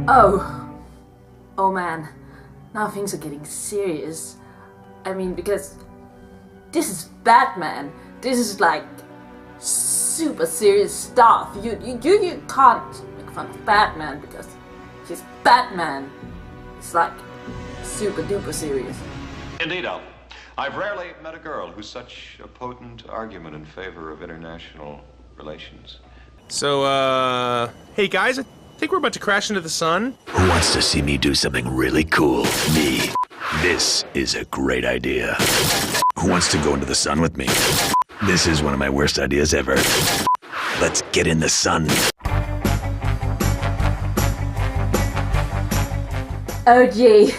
Oh. Oh man. Now things are getting serious. I mean, because this is Batman. This is like super serious stuff. You can't make fun of Batman because he's Batman. It's like super duper serious. Indeed, Al. I've rarely met a girl who's such a potent argument in favor of international relations. So, hey guys, I think we're about to crash into the sun. Who wants to see me do something really cool? Me. This is a great idea. Who wants to go into the sun with me? This is one of my worst ideas ever. Let's get in the sun. Oh gee,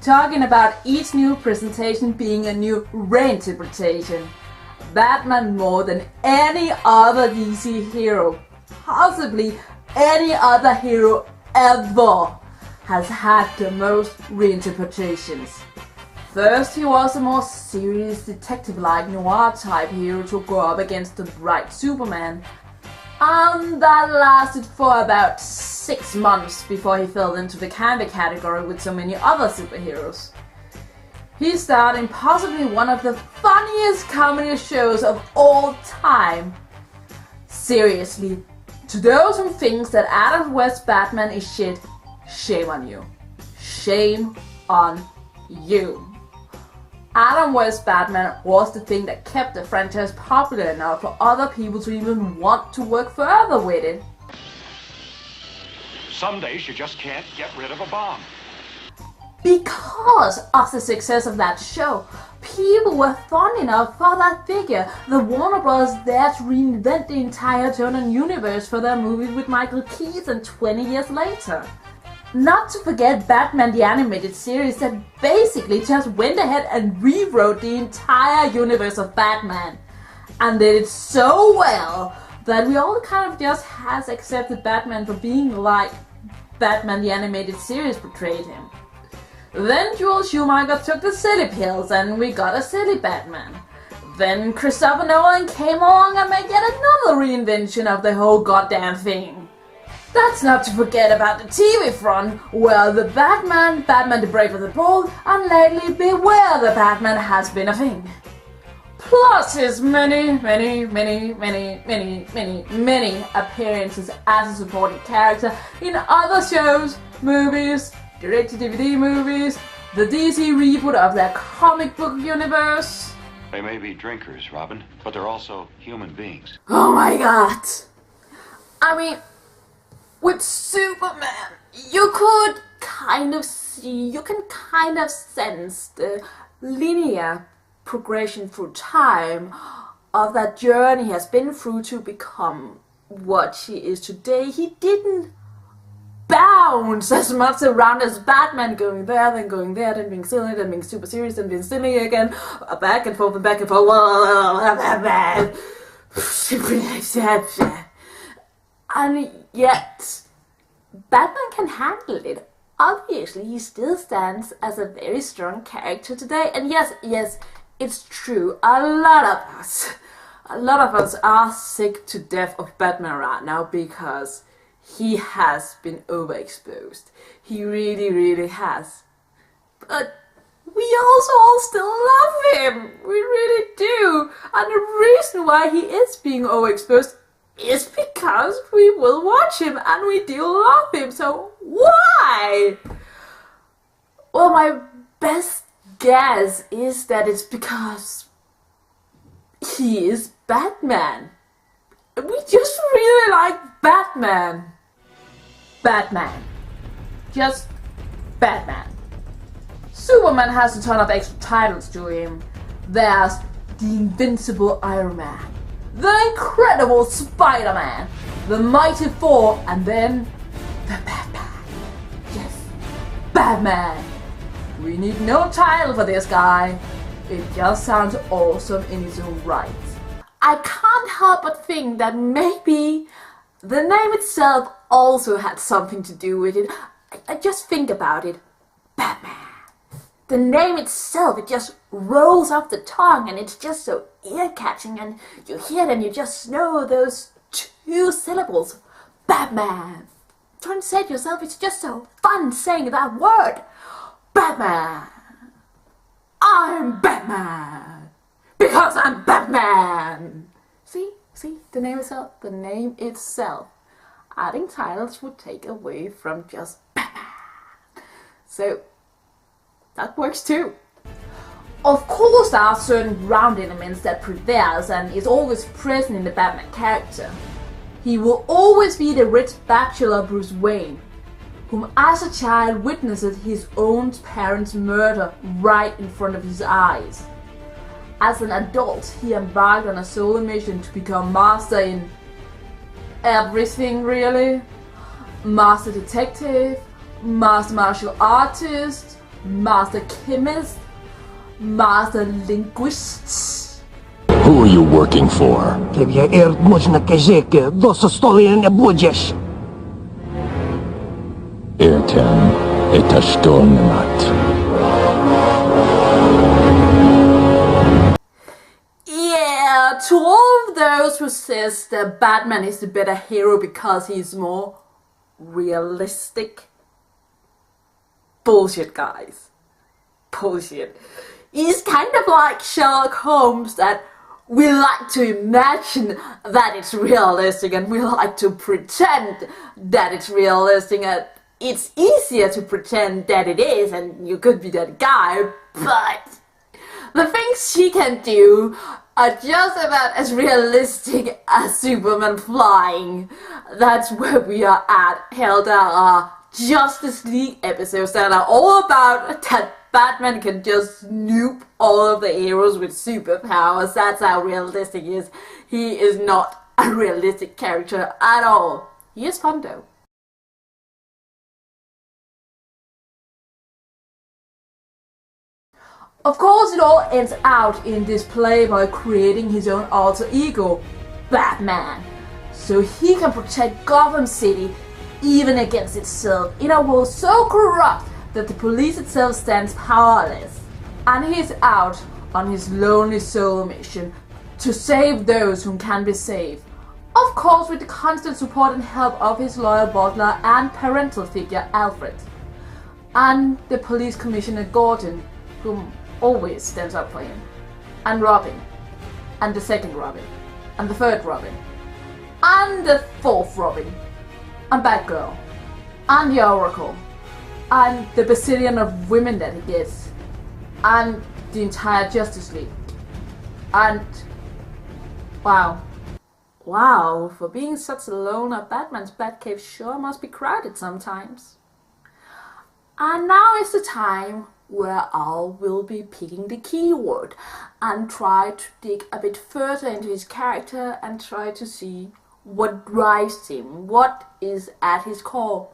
talking about each new presentation being a new reinterpretation. Batman more than any other DC hero, possibly any other hero ever, has had the most reinterpretations. First, he was a more serious detective-like noir-type hero to go up against the bright Superman, and that lasted for about 6 months before he fell into the candy category with so many other superheroes. He starred in possibly one of the funniest comedy shows of all time. Seriously, to those who think that Adam West's Batman is shit, shame on you. Shame on you. Adam West's Batman was the thing that kept the franchise popular enough for other people to even want to work further with it. Some days you just can't get rid of a bomb. Because of the success of that show, people were fond enough for that figure. The Warner Bros. Dared to reinvent the entire Turner universe for their movie with Michael Keaton 20 years later. Not to forget Batman the Animated Series that basically just went ahead and rewrote the entire universe of Batman. And did it so well that we all kind of just has accepted Batman for being like Batman the Animated Series portrayed him. Then Joel Schumacher took the silly pills and we got a silly Batman. Then Christopher Nolan came along and made yet another reinvention of the whole goddamn thing. That's not to forget about the TV front, where the Batman, Batman the Brave and the Bold, and lately Beware the Batman has been a thing. Plus his many appearances as a supporting character in other shows, movies, direct-to-DVD movies, the DC reboot of their comic book universe. They may be drinkers, Robin, but they're also human beings. Oh my god! I mean, with Superman, you could kind of see, you can kind of sense the linear progression through time of that journey he has been through to become what he is today. He didn't bounce as much around as Batman, going there, then being silly, then being super serious, then being silly again, back and forth and back and forth. And yet, Batman can handle it. Obviously, he still stands as a very strong character today. And yes, it's true. A lot of us are sick to death of Batman right now because he has been overexposed. He really has. But we also all still love him. We really do. And the reason why he is being overexposed is because we will watch him and we do love him. So why? Well, my best guess is that it's because he is Batman. We just really like Batman. Batman. Just Batman. Superman has a ton of extra titles to him. There's the Invincible Iron Man, the Incredible Spider-Man, the Mighty Thor, and then the Batman. Yes, Batman. We need no title for this guy. It just sounds awesome in its own right. I can't help but think that maybe the name itself also had something to do with it. I just think about it. Batman. The name itself, it just rolls off the tongue and it's just so ear-catching, and you hear it and you just know those 2 syllables. Batman. Trying to say it yourself, it's just so fun saying that word. Batman. I'm Batman. Because I'm Batman. See, the name itself. The name itself. Adding titles would take away from just Batman. So, that works too. Of course there are certain ground elements that prevails and is always present in the Batman character. He will always be the rich bachelor Bruce Wayne, whom as a child witnessed his own parents' murder right in front of his eyes. As an adult, he embarked on a solo mission to become master in everything really. Master detective, master martial artist, master chemist, master linguist. Who are you working for? Ertem etashtornemat. Yeah, to all of those who says that Batman is the better hero because he's more realistic. Bullshit, guys. Bullshit. He's kind of like Sherlock Holmes, that we like to imagine that it's realistic and we like to pretend that it's realistic, and it's easier to pretend that it is and you could be that guy, but the things she can do are just about as realistic as Superman flying. That's where we are at. Hell, there are Justice League episodes that are all about that Batman can just snoop all of the heroes with superpowers. That's how realistic he is. He is not a realistic character at all. He is fun though. Of course, it all ends out in this playboy creating his own alter ego, Batman, so he can protect Gotham City even against itself in a world so corrupt that the police itself stands powerless. And he's out on his lonely solo mission to save those whom can be saved. Of course, with the constant support and help of his loyal butler and parental figure Alfred. And the police commissioner Gordon, whom always stands up for him. And Robin. And the second Robin. And the third Robin. And the fourth Robin. And Batgirl. And the Oracle. And the bazillion of women that he gets. And the entire Justice League. And wow. Wow, for being such a loner, Batman's Batcave sure must be crowded sometimes. And now is the time where I will be picking the keyword and try to dig a bit further into his character and try to see what drives him, what is at his core.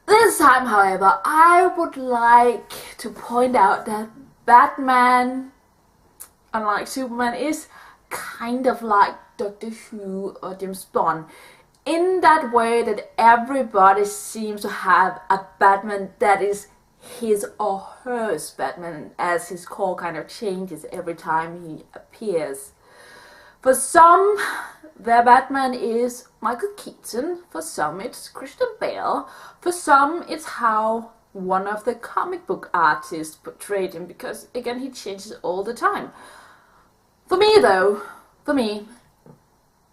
This time, however, I would like to point out that Batman, unlike Superman, is kind of like Doctor Who or James Bond, in that way that everybody seems to have a Batman that is his or hers Batman, as his core kind of changes every time he appears. For some, their Batman is Michael Keaton, for some it's Christian Bale, for some it's how one of the comic book artists portrayed him, because again he changes all the time. For me though,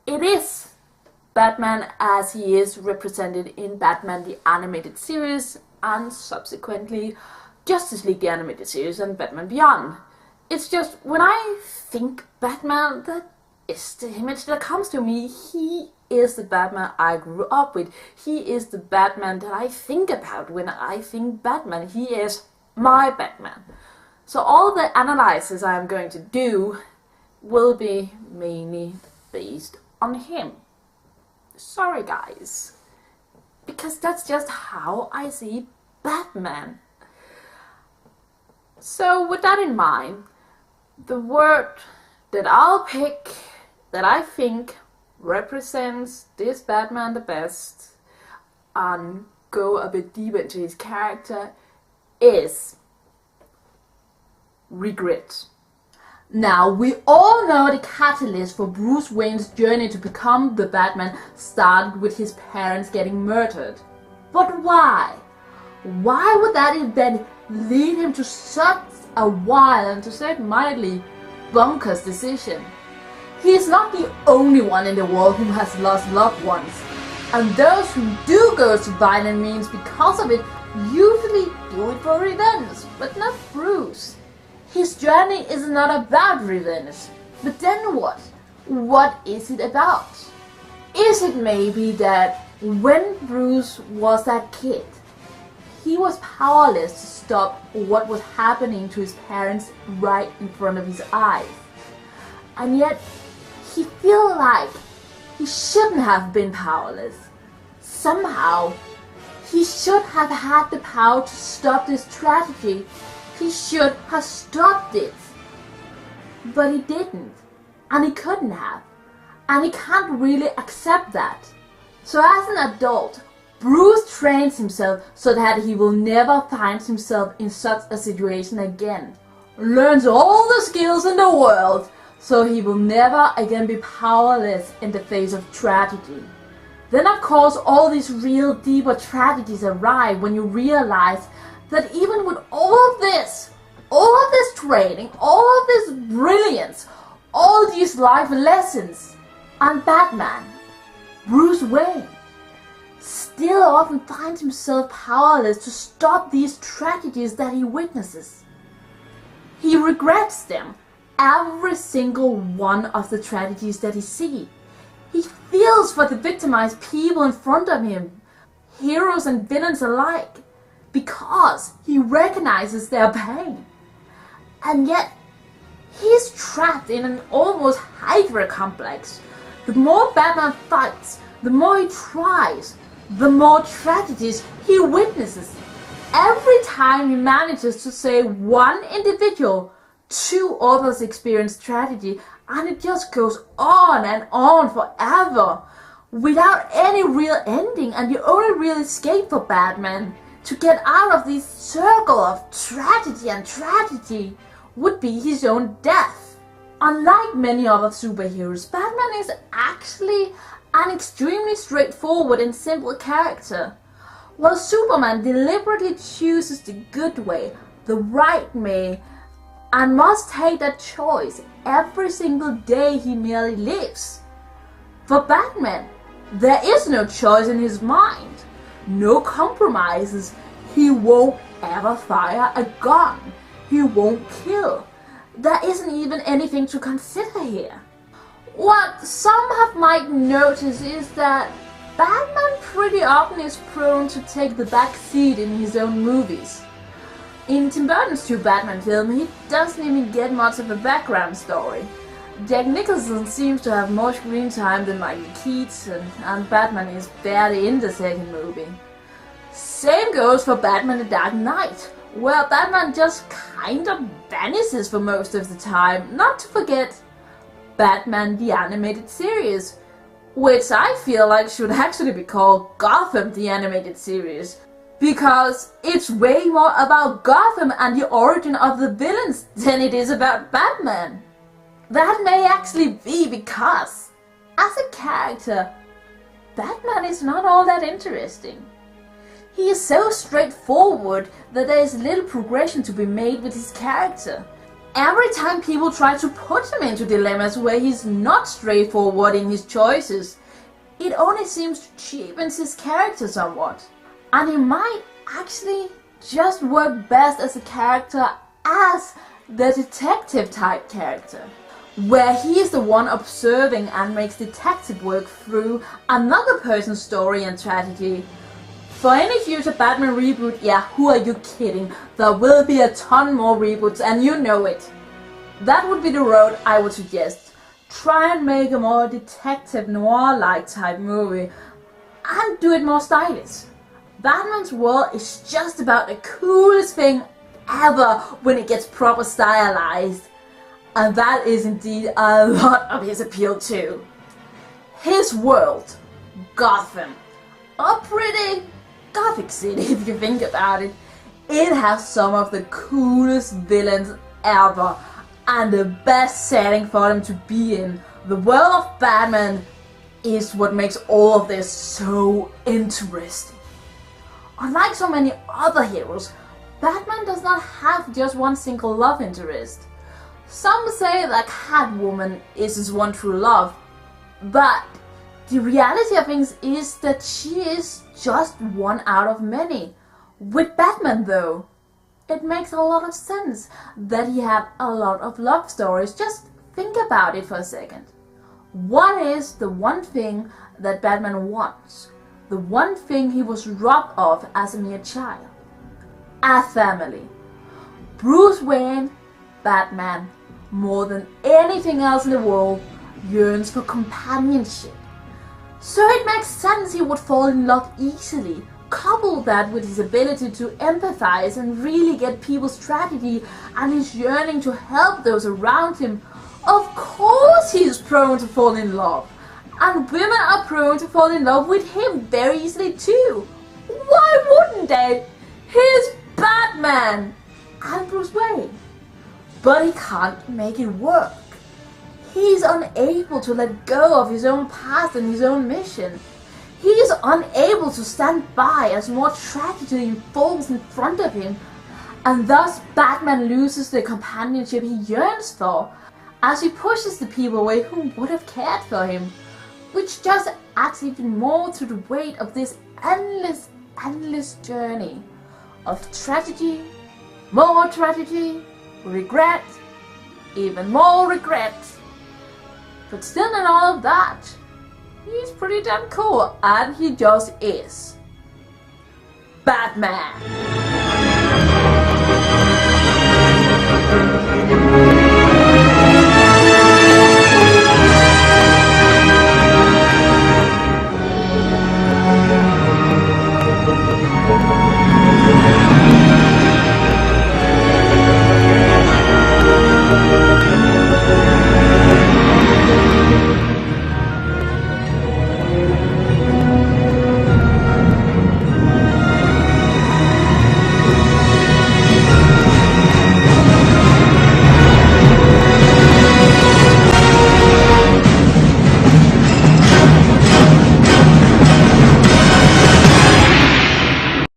it is Batman as he is represented in Batman the Animated Series and subsequently Justice League the Animated Series and Batman Beyond. It's just, when I think Batman, that is the image that comes to me. He is the Batman I grew up with. He is the Batman that I think about when I think Batman. He is my Batman. So all the analysis I'm going to do will be mainly based on him. Sorry guys, because that's just how I see Batman. So with that in mind, the word that I'll pick, that I think represents this Batman the best and go a bit deeper into his character, is regret. Now, we all know the catalyst for Bruce Wayne's journey to become the Batman started with his parents getting murdered. But why? Why would that event lead him to such a wild and to say it mildly bonkers decision? He is not the only one in the world who has lost loved ones, and those who do go to violent means because of it usually do it for revenge, but not Bruce. His journey is not about revenge, but then what? What is it about? Is it maybe that when Bruce was that kid, he was powerless to stop what was happening to his parents right in front of his eyes, and yet he feels like he shouldn't have been powerless. Somehow, he should have had the power to stop this tragedy. He should have stopped it. But he didn't. And he couldn't have. And he can't really accept that. So as an adult, Bruce trains himself so that he will never find himself in such a situation again. Learns all the skills in the world so he will never again be powerless in the face of tragedy. Then of course all these real deeper tragedies arrive when you realize that even with all of this training, all of this brilliance, all these life lessons, and Batman, Bruce Wayne, still often finds himself powerless to stop these tragedies that he witnesses. He regrets them, every single one of the tragedies that he sees. He feels for the victimized people in front of him, heroes and villains alike, because he recognizes their pain. And yet, he's trapped in an almost Hydra complex. The more Batman fights, the more he tries, the more tragedies he witnesses. Every time he manages to save one individual, two others experience tragedy, and it just goes on and on forever, without any real ending, and the only real escape for Batman to get out of this circle of tragedy and tragedy would be his own death. Unlike many other superheroes, Batman is actually an extremely straightforward and simple character. While Superman deliberately chooses the good way, the right way, and must take that choice every single day he merely lives. For Batman, there is no choice in his mind, no compromises. He won't ever fire a gun, he won't kill. There isn't even anything to consider here. What some might notice is that Batman pretty often is prone to take the back seat in his own movies. In Tim Burton's two Batman films, he doesn't even get much of a background story. Jack Nicholson seems to have more screen time than Michael Keaton, and Batman is barely in the second movie. Same goes for Batman The Dark Knight, where Batman just kind of vanishes for most of the time. Not to forget Batman the Animated Series, which I feel like should actually be called Gotham the Animated Series, because it's way more about Gotham and the origin of the villains than it is about Batman. That may actually be because, as a character, Batman is not all that interesting. He is so straightforward that there is little progression to be made with his character. Every time people try to put him into dilemmas where he's not straightforward in his choices, it only seems to cheapen his character somewhat. And he might actually just work best as a character as the detective type character, where he is the one observing and makes detective work through another person's story and tragedy. For any future Batman reboot, yeah, who are you kidding? There will be a ton more reboots and you know it. That would be the road I would suggest. Try and make a more detective noir-like type movie and do it more stylish. Batman's world is just about the coolest thing ever when it gets proper stylized. And that is indeed a lot of his appeal too. His world, Gotham, a pretty gothic city if you think about it. It has some of the coolest villains ever. and the best setting for them to be in. The world of Batman is what makes all of this so interesting. Unlike so many other heroes, Batman does not have just one single love interest. Some say that Catwoman is his one true love, but the reality of things is that she is just one out of many. With Batman though, it makes a lot of sense that he had a lot of love stories. Just think about it for a second. What is the one thing that Batman wants? The one thing he was robbed of as a mere child? A family. Bruce Wayne, Batman, more than anything else in the world, yearns for companionship. So it makes sense he would fall in love easily. Couple that with his ability to empathize and really get people's tragedy and his yearning to help those around him. Of course he's prone to fall in love. And women are prone to fall in love with him very easily too. Why wouldn't they? He's Batman and Bruce Wayne. But he can't make it work. He's unable to let go of his own past and his own mission. He is unable to stand by as more tragedy unfolds in front of him, and thus Batman loses the companionship he yearns for, as he pushes the people away who would have cared for him, which just adds even more to the weight of this endless journey of tragedy, more tragedy, regret, even more regret. But still in all of that, he's pretty damn cool, and he just is. Batman!